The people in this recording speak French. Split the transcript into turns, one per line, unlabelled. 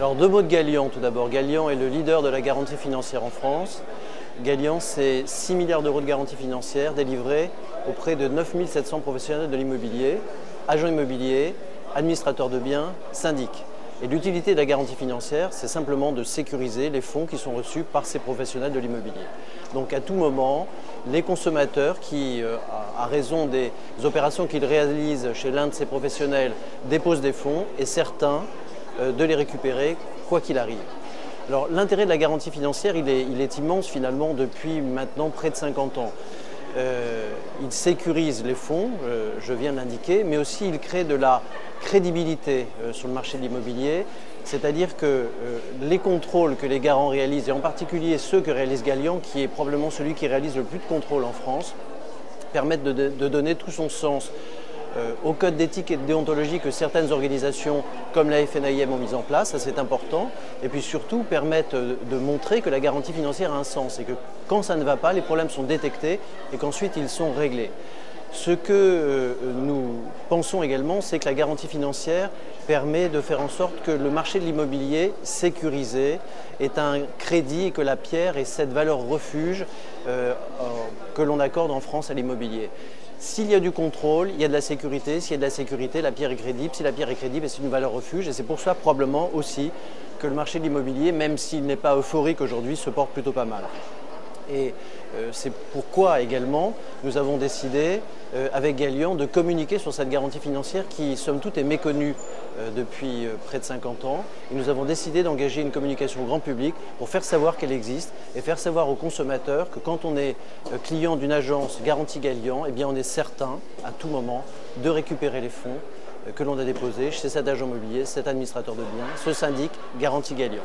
Alors deux mots de Gallian tout d'abord. Gallian est le leader de la garantie financière en France. Gallian, c'est 6 milliards d'euros de garantie financière délivrés auprès de 9 700 professionnels de l'immobilier, agents immobiliers, administrateurs de biens, syndics. Et l'utilité de la garantie financière, c'est simplement de sécuriser les fonds qui sont reçus par ces professionnels de l'immobilier. Donc à tout moment, les consommateurs qui, à raison des opérations qu'ils réalisent chez l'un de ces professionnels, déposent des fonds et certains de les récupérer quoi qu'il arrive. Alors l'intérêt de la garantie financière, il est immense finalement depuis maintenant près de 50 ans. Il sécurise les fonds, je viens de l'indiquer, mais aussi il crée de la crédibilité sur le marché de l'immobilier, c'est-à-dire que les contrôles que les garants réalisent, et en particulier ceux que réalise Gallian, qui est probablement celui qui réalise le plus de contrôles en France, permettent de donner tout son sens au code d'éthique et de déontologie que certaines organisations comme la FNAIM ont mis en place, ça c'est important, et puis surtout permettent de montrer que la garantie financière a un sens et que quand ça ne va pas, les problèmes sont détectés et qu'ensuite ils sont réglés. Ce que nous pensons également, c'est que la garantie financière permet de faire en sorte que le marché de l'immobilier sécurisé est un crédit et que la pierre est cette valeur refuge que l'on accorde en France à l'immobilier. S'il y a du contrôle, il y a de la sécurité. S'il y a de la sécurité, la pierre est crédible. Si la pierre est crédible, c'est une valeur refuge. Et c'est pour ça probablement aussi que le marché de l'immobilier, même s'il n'est pas euphorique aujourd'hui, se porte plutôt pas mal. Et c'est pourquoi également nous avons décidé avec Gallian de communiquer sur cette garantie financière qui, somme toute, est méconnue depuis près de 50 ans. Et nous avons décidé d'engager une communication grand public pour faire savoir qu'elle existe et faire savoir aux consommateurs que quand on est client d'une agence garantie Gallian, eh bien on est certain à tout moment de récupérer les fonds que l'on a déposés chez cet agent immobilier, cet administrateur de biens, ce syndic garantie Gallian.